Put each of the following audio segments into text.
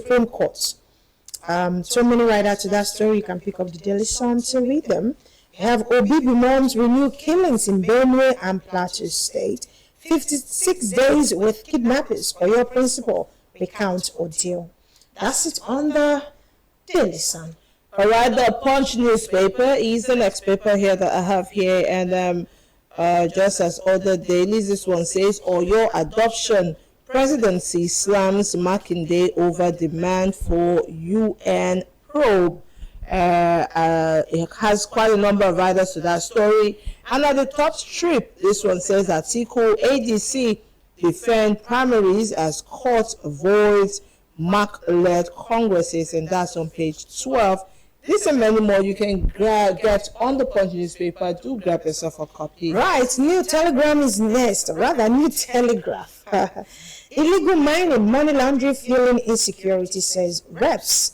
Supreme Court. So many writers to that story. You can pick up the Daily Sun to read them. We have Obi Bimom's renewed killings in Benue and Plateau State. 56 days with kidnappers for your principal recount ordeal. That's it on the Daily Sun. All right, the Punch newspaper is the next paper here that I have here, and just as other dailies, this one says, Oyo adoption presidency slams Makinde over demand for UN probe. It has quite a number of writers to that story. And at the top strip, this one says Atiku ADC defend primaries as court avoids Mark-led congresses, and that's on page 12. This and many more you can get on the Punch newspaper. Do grab yourself a copy. Right, New Telegram is next, rather New Telegraph. Illegal mining, money laundering, fueling insecurity, says reps.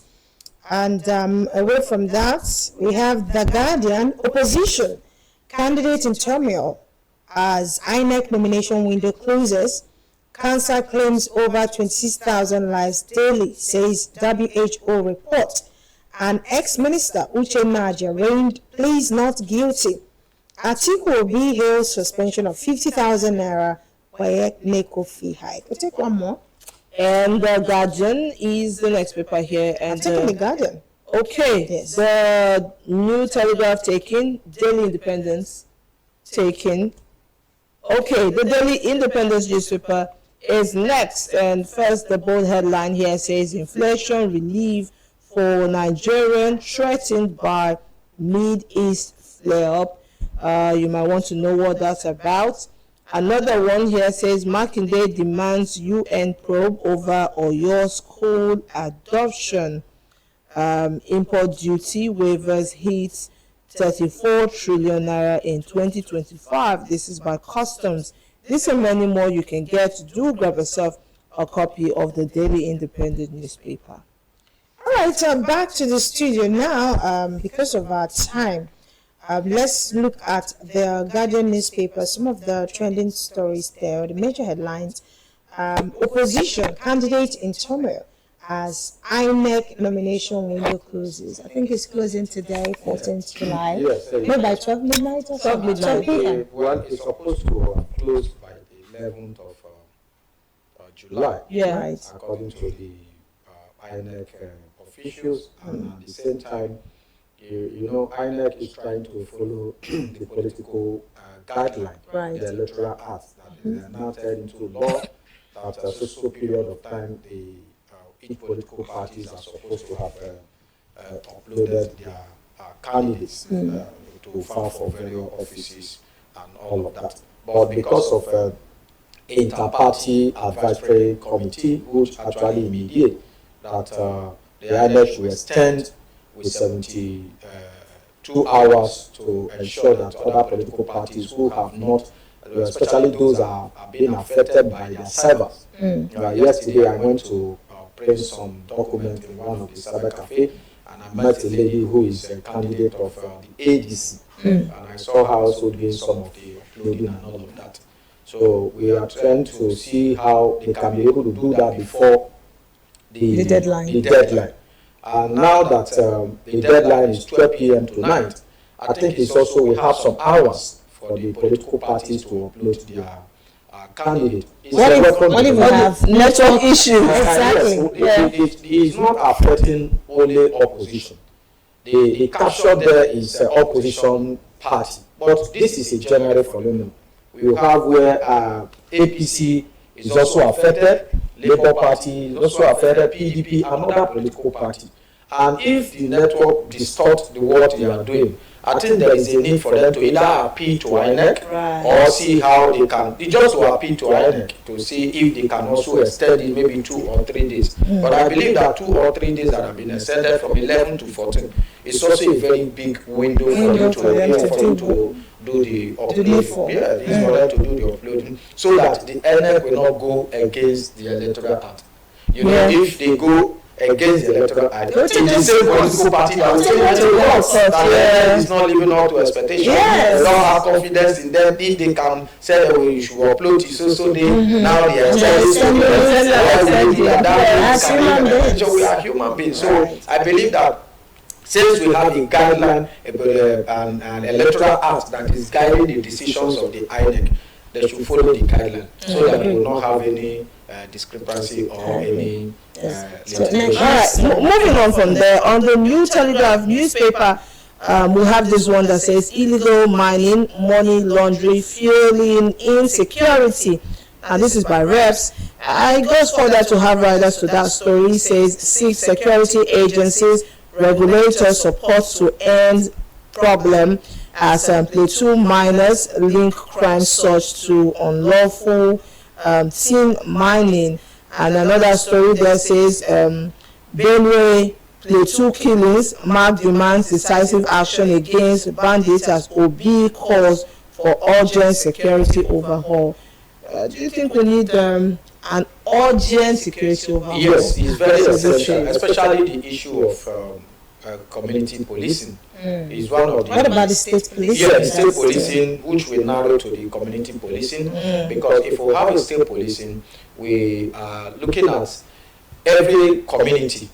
And away from that, we have The Guardian, opposition, candidate in turmoil as INEC nomination window closes. Cancer claims over 26,000 lives daily, says WHO report. And ex-minister Uche Naji arraigned, pleads not guilty. Atiku Obi hails suspension of 50,000 naira for NECO fee hike. We'll take one more. And The Guardian is the next paper here. And I'm taking The Guardian. Okay, yes. The New Telegraph taken, Daily Independence taken. Okay, the Daily Independence newspaper is next. And first, the bold headline here says, inflation relief for Nigerian threatened by Mid-East flare-up. You might want to know what that's about. Another one here says, Makinde demands UN probe over Oyo school adoption. Import duty waivers hits 34 trillion naira in 2025. This is by customs. This and many more you can get. Do grab yourself a copy of the Daily Independent newspaper. All right, back to the studio now. Because of our time, let's look at the Guardian newspaper, some of the trending stories there, the major headlines. Opposition candidate in turmoil as INEC nomination window closes. I think it's closing today, 14th July. Yes, maybe by 12 midnight or 12 midnight. Well, it's supposed to close by the 11th of July. Yeah. Right. According to the INEC officials, and at the same time, you know, INEC is trying to follow the political guideline, Right. the Electoral Act, that they are now turned into law. That a so period of time, each political parties are supposed to have uploaded their candidates to file for various offices and all of that. But because of inter-party advisory committee, which actually mediate that the INEC will extend with 72 hours to ensure that other political parties who have not, especially those are being affected by their servers. Yesterday I went to print some documents in one of the cyber cafe, and I met a lady who is a candidate of the ADC, and I saw her also doing some of the uploading and all of that. So we are trying to see how they can be able to do that before the deadline. And now that the deadline is 12 p.m. tonight, I think it's also we have some hours for the political parties to upload their candidate. What if we have network issues? Exactly. Yes, it is not affecting only opposition. The capture there is opposition party, but this is a general phenomenon. We have where APC is also affected, Labour Party is also affected, PDP, and other political parties. And if the network distorts the work they are doing, I think there is a need for them to either appeal to INEC or see how they can, just to appeal to INEC to see if they can also extend it maybe 2 or 3 days. But I believe that 2 or 3 days that have been extended from 11 to 14 is also a very big window for them to do the uploading. Yeah, it's for them to do the uploading so that the INEC will not go against the Electoral Act. You know, if they go against the electoral ID. It's the same political party that will say that is not living up to expectations. They don't have confidence in them. If they can say that we should upload to so day, now they are so we are human beings. So I believe that since we have a guideline, an electoral act that is guiding the decisions of the INEC, they should follow the guideline so that we will not have any discrepancy or any litigation. All right, moving on from there, on the New Telegraph newspaper, we have this one that says illegal mining, money laundering, fueling insecurity. And this is by Reps. It goes further to have riders to that story. It says 6 security agencies, regulators support to end problem as Plateau miners link crime surge to unlawful tin mining. And another story there says Benue Plateau killings, Mark demands decisive action against bandits as Obi calls for urgent security overhaul. Do you think we need an urgent security overhaul? Yes, it's very essential, especially the issue of community policing. Is one of the. What about the state policing? Yeah, the state policing, which we narrow to the community policing, because if we have a state policing, we are looking at every community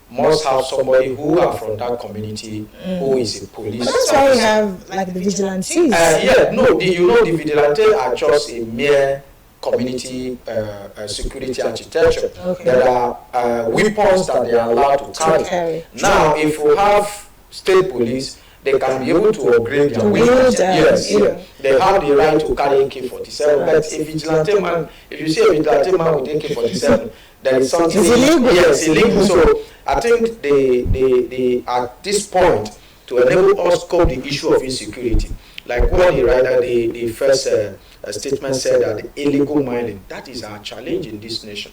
must have somebody who are from that community who is a police. But that's why we have like the vigilantes. The vigilantes are just a mere community security architecture. Okay. There are weapons that they are allowed to carry. Now, if we have state police, they can be able to upgrade their weapons. They have the right to carry AK-47. But a vigilante man, if you see a vigilante man with AK-47, there is something. It's illegal. Yes, illegal. So I think they at this point to enable us to cope the issue of insecurity, like what the first statement said that the illegal mining, that is our challenge in this nation,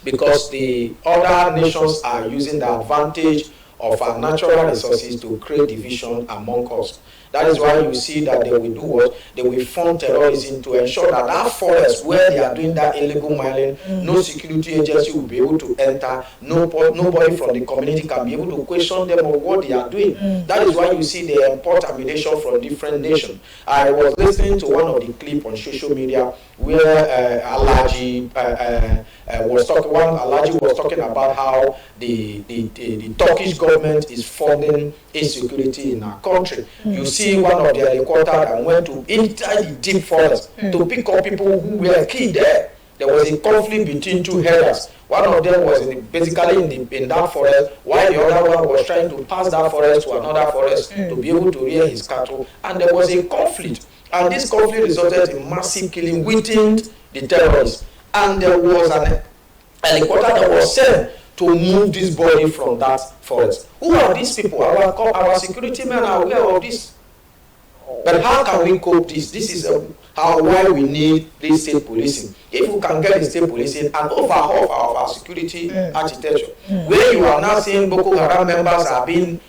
because the other nations are using the advantage of our natural resources to create division among us. That is why you see that they will do what? They will fund terrorism to ensure that that forest where they are doing that illegal mining, no security agency will be able to enter, nobody from the community can be able to question them on what they are doing. That is why you see they import ammunition from different nations. I was listening to one of the clips on social media where Alaji was talking about how the Turkish government is funding insecurity in our country. You see one of their headquarters that went to inside the deep forest to pick up people who were killed there. There was a conflict between two herders. One of them was basically in that forest, while the other one was trying to pass that forest to another forest to be able to rear his cattle. And there was a conflict. And this conflict resulted in massive killing within the terrorists. And there was an helicopter that was sent to move this body from that forest. Who are these people? Our security men are aware of this. But how can we cope this? This is why we need this state policing. If we can get the state policing and overhaul our security architecture, where you are now seeing Boko Haram members are being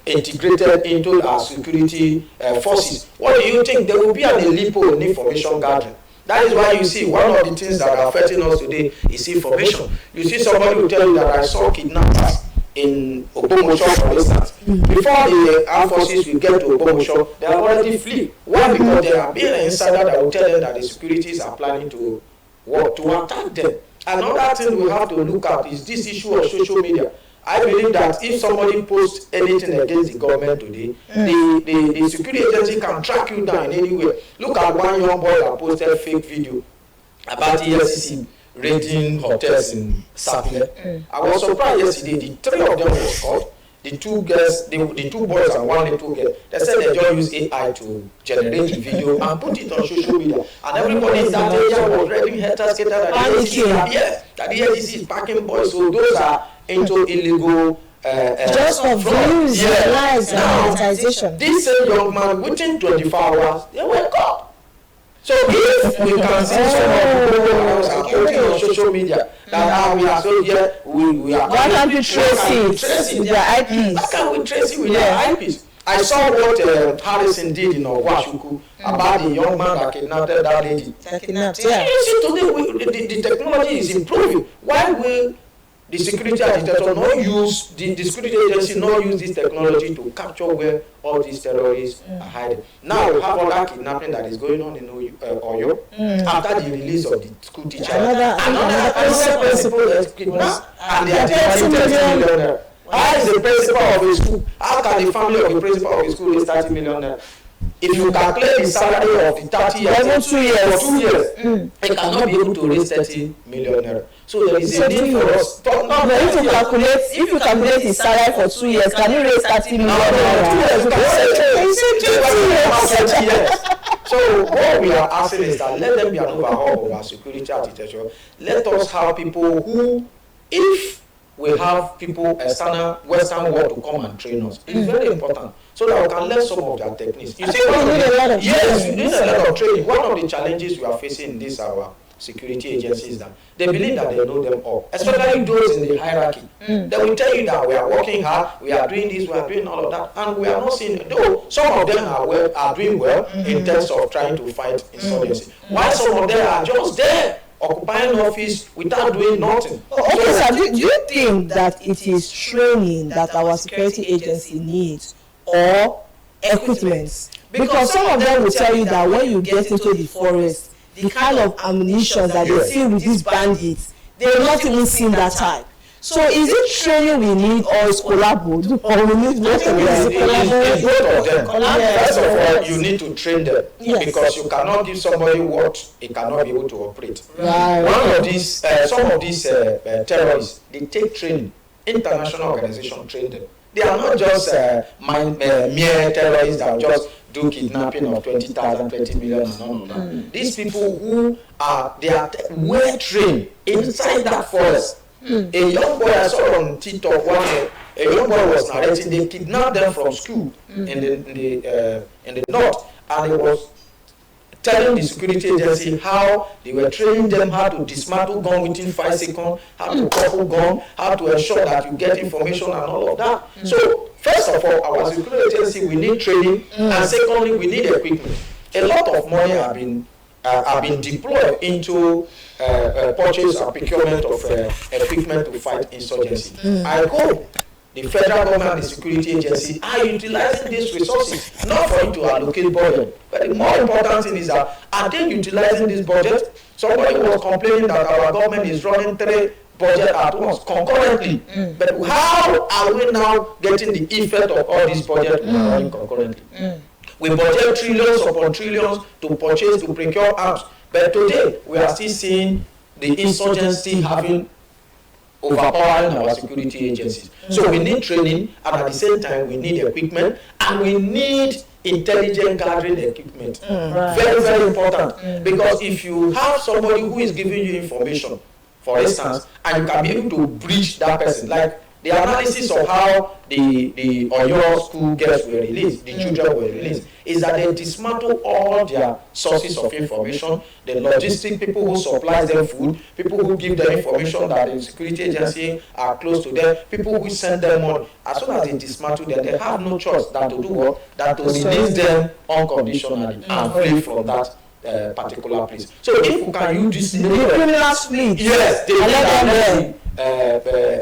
integrated into our security forces, what do you think? There will be an loophole in information gathering. That is why you see one of the things that are affecting us today is information. You see somebody will tell you that I saw kidnappers in Ogbomosho, for instance. Before the armed forces will get to Ogbomosho, they are already flee. Why? Because there are being an insider that will tell them that the securities are planning to attack them. Another thing we have to look at is this issue of social media. I believe that if somebody posts anything against the government today, the security agency can track you down in any way. Look at one young boy that posted fake video about EFCC raiding hotels in Sapele. I was surprised yesterday. The 3 of them were caught. The 2 girls, the 2 boys and 1 little girl. They said they just use AI to generate the video and put it on social media. And everybody in that area was ready skater that the EFCC is packing boys. So those are into illegal just for views, likes, and monetization. This same young man within 24 hours, they were caught. So if we can see some of the people are putting on social media that we are so here, we are. Why can't we trace it with their IPs? Why can't we trace it with their IPs? I saw what Harrison did in Ogwashuku about the young man that kidnapped that lady. Kidnapped, You see, today the technology is improving. Why will the security agitator not use the security agency not use this technology to capture where all these terrorists are hiding. Now we have other kidnapping that is going on in Oyo after the release of the school teacher. Another principal kidnapped, and they are demanding 30 million naira. How is the principal of a school? How can the family of the principal of a school raise 30 million naira? If you calculate the salary of the 30 years, even 2 years, for 2 years, they cannot be able to raise 30 million naira. So there is a need for us. If you calculate his salary for 2 years, can you raise 30 million naira? So what we are asking is that let them be an overhaul of our security architecture. Let us have people who, if we have people external Western world to come and train us, it's very important so that we can learn some of their techniques. You see, you need a lot of training. One of the challenges we are facing in this our security agencies is that they believe that they know them all, especially those in the hierarchy. They will tell you that we are working hard, we are doing this, we are doing all of that, and we are not seeing. Though some of them are doing well in terms of trying to fight insurgency, while some of them are just there occupying office without doing nothing. Okay, sir, do you think that it is training that our security agency needs or equipment? Because some of them will tell you that when you get into the forest, the kind of ammunition that they see with these bandits, they will not even see that type. So is it training we need, or is collabo, or we need both of them? First of all, you need to train them, because you cannot give somebody what he cannot be able to operate. Right. One of these, some of these terrorists, they take training. International organization train them. They are not just mere terrorists that just do kidnapping of 20,000, 20 million and all of that. These people who are, they are well trained inside that forest. A young boy I saw on TikTok one day, a young boy was narrating they kidnapped them from school in the north, and he was telling the security agency how they were training them how to dismantle gun within 5 seconds, how to couple gun, how to ensure that you get information and all of that. So first of all, our security agency, we need training, and secondly, we need equipment. A lot of money have been deployed into purchase and procurement of equipment to fight insurgency. I hope the federal government and the security agency are utilizing these resources, not for it to allocate budget. But the more important thing is that are they utilizing this budget? Somebody was complaining that our government is running 3 budgets at once concurrently. But how are we now getting the effect of all these budgets running concurrently? We budget trillions upon trillions to purchase, to procure arms. But today, we are still seeing the insurgency having overpowering our security agencies. So we need training, and at the same time, we need equipment, and we need intelligent gathering equipment. Very, very important. Because if you have somebody who is giving you information, for instance, and you can be able to breach that person, like the analysis of how the Oyo school girls were released, the children were released, is that they dismantle all their sources of information, the logistic people who supply them food, people who give them information that the security agency are close to them, people who send them money. As soon as they dismantle them, they have no choice than to do what? Than to release them unconditionally and free from that particular place. So if we can use this criminal fleet, yes,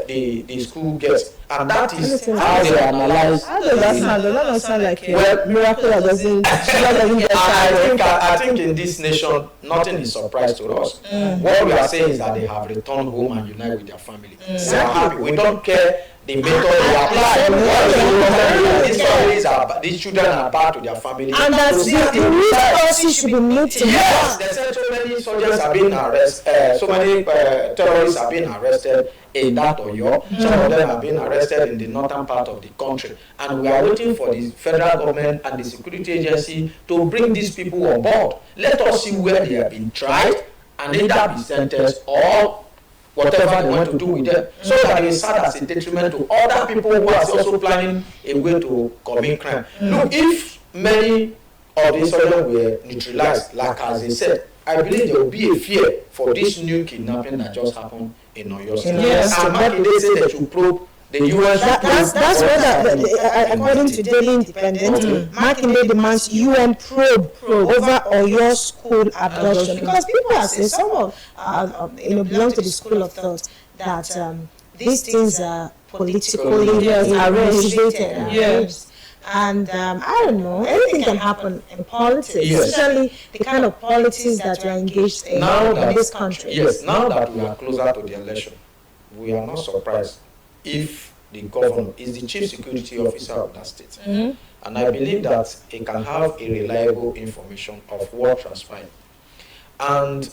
the school gets, and that is how they analyze. How does that sound? Does that not sound like a miracle that doesn't get I think in this nation, nothing is surprise to us. What we are saying is that they have returned home and unite with their family. They are happy. We don't care the method we apply. These children are back to their family. And that's the resources should be meeting. Yes, they said so many soldiers have been arrested, so many terrorists have been arrested in that Oyo. Some of them have been arrested in the northern part of the country. And we are waiting for the federal government and the security agency to bring these people on board. Let us see where they have been tried and either be sentenced or whatever they want to do with them, so that they serve as a detriment to other people who are also planning a way to commit crime. Look, if many of these soldiers were neutralized, like as they said, I believe there will be a fear for this new kidnapping that just happened in Oyo State. Yes. And Makinde said they should probe the UN. That's what, according to Daily Independent, Makinde demands UN probe over Oyo school abduction, because people are saying some of belong to the school of thought that these things are politically motivated. Yes. And I don't know, anything can happen in politics, especially the kind of politics that we are engaged in this country. Yes, now that we are closer to the election, we are not surprised if the governor is the chief security officer of that state. Mm-hmm. And I believe that he can have a reliable information of what transpired. And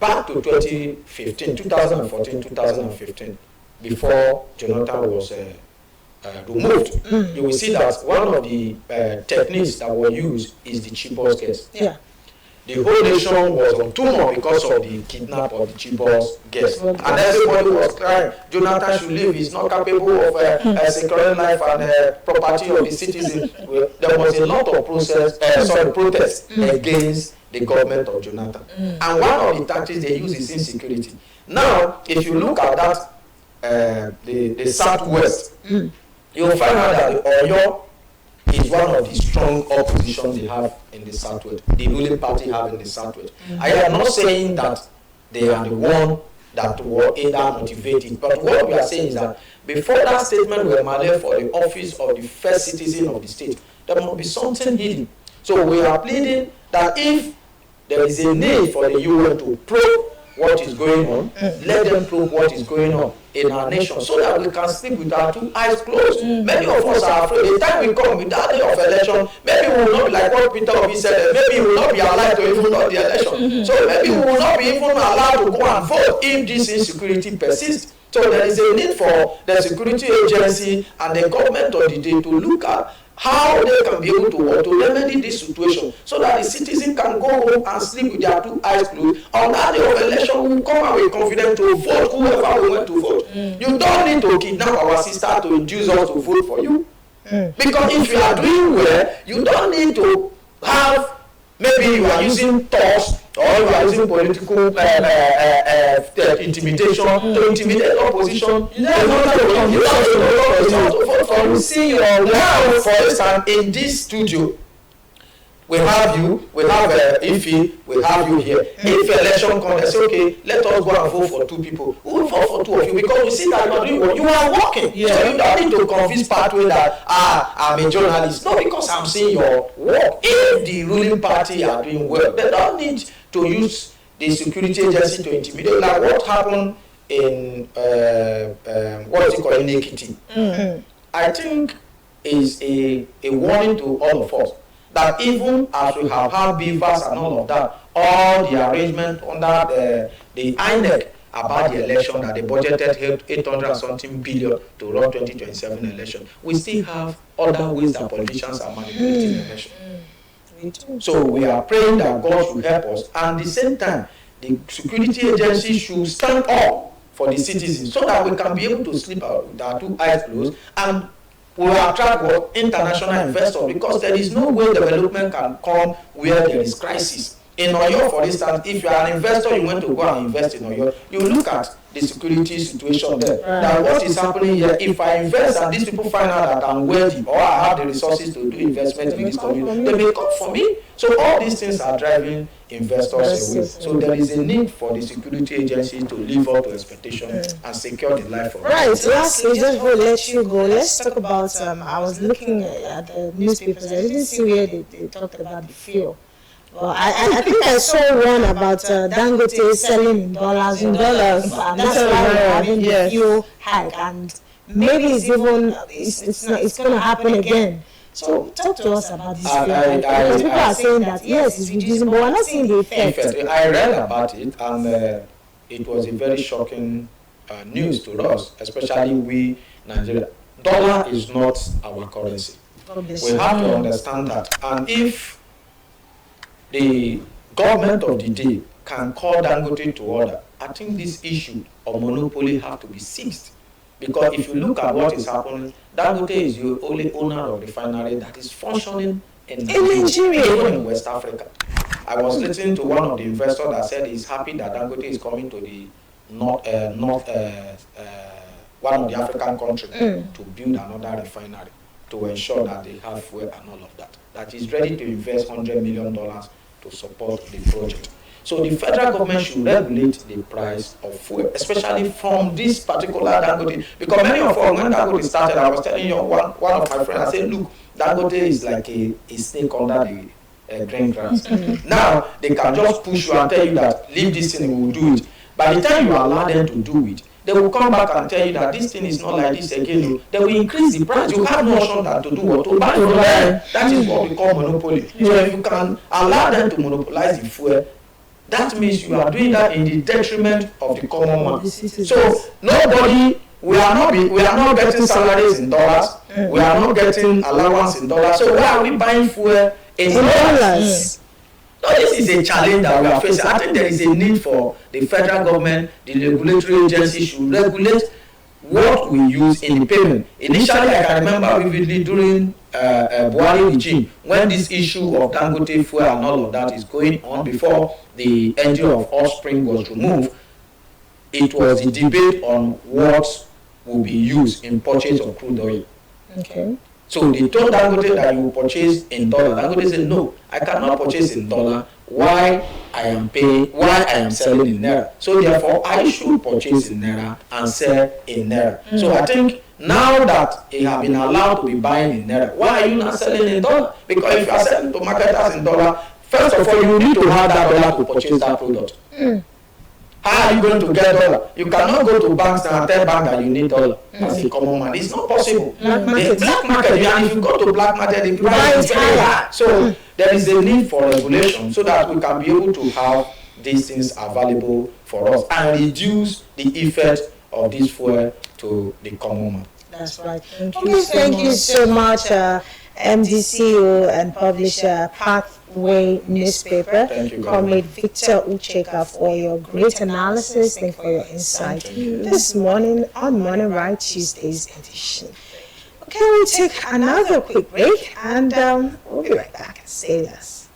back to 2014, before Jonathan was removed, you will see that one of the techniques that were used is the Chibos case. Yeah. The whole nation was on tumult because of the kidnap of the Chibos girls. And everybody was crying, Jonathan should leave, he's not capable of securing life and property of the citizens. There was a lot of protests against the government of Jonathan. And one of the tactics they use is insecurity. Now, if you look at that, the Southwest, you'll find out that Oyo is one of the strong oppositions they have in the Southwest, the ruling party have in the Southwest. I am not saying that they are the one that were either motivated, but what we are saying is that before that statement was made for the office of the first citizen of the state, there must be something hidden. So we are pleading that if there is a need for the UN to probe what is going on, let them probe what is going on in our nation so that we can sleep with our two eyes closed. Many of us are afraid. The time we come with that day of election, maybe we will not be like what Peter Obi said, maybe we will not be allowed to even know the election. So maybe we will not be even allowed to go and vote if this insecurity persists. So there is a need for the security agency and the government of the day to look at how they can be able to remedy this situation so that the citizen can go home and sleep with their two eyes closed. On that day of election, we will come out with confidence to vote whoever we want to vote. You don't need to kidnap our sister to induce us to vote for you. Because if you are doing well, you don't need to have, maybe you are using thoughts or you are using political intimidation to intimidate opposition. You have to vote for. We see your now, for instance, in this studio, we have you, we have Ife, we have you here. If election comes, they say, okay, let us go and vote for two people. We will vote for two of you because we see that you are doing what you are working. Yeah. So you don't need to convince pathway that I'm a journalist. No, because I'm seeing your work. If the ruling party are doing well, they don't need to use the security agency to intimidate. Like what happened in what is it called in Ekiti. I think is a warning to all of us that even as we have had beavers and all of that, all the arrangement under the INEC about the election that they budgeted 800 and something billion to run 2027 election, we still have other ways that politicians are manipulating the election. So we are praying that God should help us, and at the same time, the security agency should stand up for the citizens so that we can be able to sleep with our two eyes closed and we will attract what international investors, because there is no way development can come where there is crisis. In Oyo, for instance, if you are an investor, you want to go and invest in Oyo, you look at the security situation there. That what is happening here, if I invest and these people find out that I'm wealthy or I have the resources to do investment in this community, they may come for me. So all these things are driving investors away. So there is a need for the security agency to live up to expectations and secure the life of right. Lastly, just before I let you go, let's talk about, I was looking at the newspapers, I didn't see where they talked about the fuel. Well, I think I saw one about Dangote selling in dollars, and that's why we're having the fuel hike, and maybe it's going to happen again. So talk to us about this fuel hike. Because people are saying that yes, it's reducing, but we're not seeing the effect. I read about it, and it was a very shocking news to us, especially we Nigeria. Dollar is not our currency. We have to understand that, and if the government of the day can call Dangote to order, I think this issue of monopoly have to be seized. Because if you look at what is happening, Dangote is the only owner of refinery that is functioning in Nigeria, even in West Africa. I was listening to one of the investors that said he's happy that Dangote is coming to the one of the African countries to build another refinery to ensure that they have fuel and all of that. That is ready to invest $100 million to support the project. So the federal government should regulate the price of fuel, especially from this particular Dangote. Because many of us, when Dangote started, I was telling you one of my friends, I said, look, Dangote is like a snake under the green grass. Now they can just push you and tell you that leave this thing, we will do it. By the time you allow them to do it, they will come back and tell you that this thing is not like this again. They will increase the price. You have no option than to do what? To buy from them. That is what we call monopoly. So if you can allow them to monopolize the fuel, that means you are doing that in the detriment of the common man. So nobody, we are not getting salaries in dollars. We are not getting allowance in dollars. So why are we buying fuel in dollars? No, this is a challenge that we are facing. I think there is a need for the federal government, the regulatory agency should regulate what we use in the payment. Initially, I can remember vividly during Buhari regime, when this issue of Dangote fuel and all of that is going on before the engine of offspring was removed, it was the debate on what will be used in purchase of crude oil. Okay. So they told Dangote that you will purchase in dollar. Dangote said, no, I cannot purchase in dollar. Why I am selling in naira. So therefore, I should purchase in naira and sell in naira. So I think now that you have been allowed to be buying in naira, why are you not selling in dollar? Because if you are selling to marketers in dollar, first of all, you need to have that dollar to purchase that product. How are you going to get dollar? You cannot go to banks and tell bank that you need dollar. That's a common man. It's not possible. Black market, and if you go to black market, the price is very high. So there is a need for regulation so that we can be able to have these things available for us and reduce the effect of this fuel to the common man. That's right. Thank you so much, MD CEO and publisher, Pathway Newspaper. Thank you, Comrade Victor Ucheka, for your great analysis. Thank you for your insight this morning on Morning Right Tuesday's edition. Okay, we'll take another quick break and we'll be right back. Stay with us.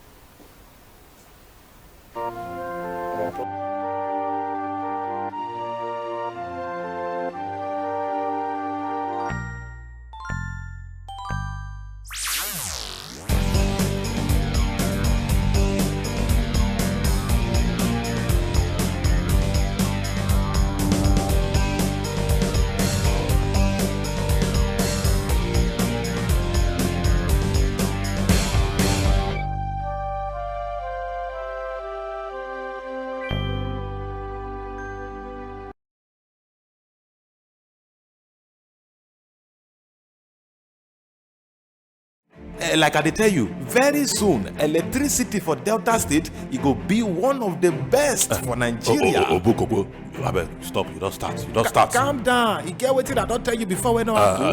Like I tell you, very soon electricity for Delta State it go be one of the best for Nigeria. Obukobo, stop. You don't start. Calm down. You get waiting I don't tell you before when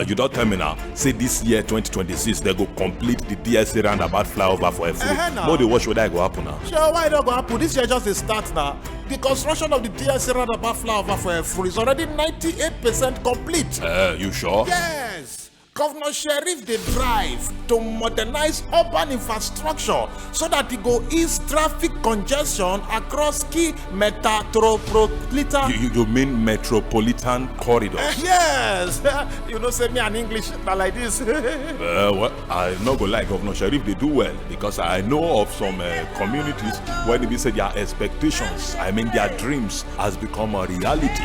you don't tell me now. Say this year 2026 they go complete the DSA roundabout flyover for free. More the watch whether it go happen now. Sure, why not go happen? This year just a start now. The construction of the DSA roundabout flyover for free is already 98% complete. You sure? Yes. Governor Sheriff they drive to modernize urban infrastructure so that it go ease traffic congestion across key metropolitan. You mean metropolitan corridors? Yes. You know, say me an English like this. Well, I not go like Governor Sheriff they do well because I know of some communities where they say their expectations, their dreams has become a reality.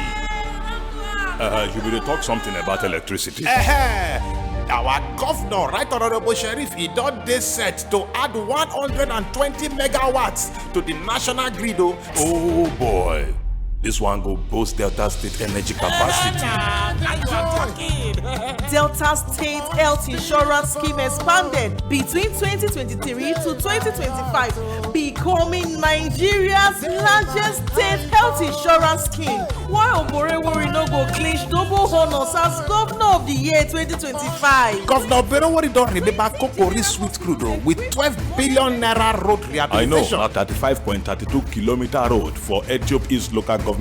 You will talk something about electricity. Our governor, Right Honorable Sheriff, he done this set to add 120 megawatts to the national grid. Oh boy, this one go boost Delta State energy capacity. Delta State Health Insurance Scheme expanded between 2023 to 2025, becoming Nigeria's largest state health insurance scheme. While Oborewori no go clinch double honors as Governor of the Year 2025. Governor Oborewori don't remember Kokori Sweet Crude with 12 billion naira road rehabilitation. I know, a 35.32 kilometer road for Etiop East local government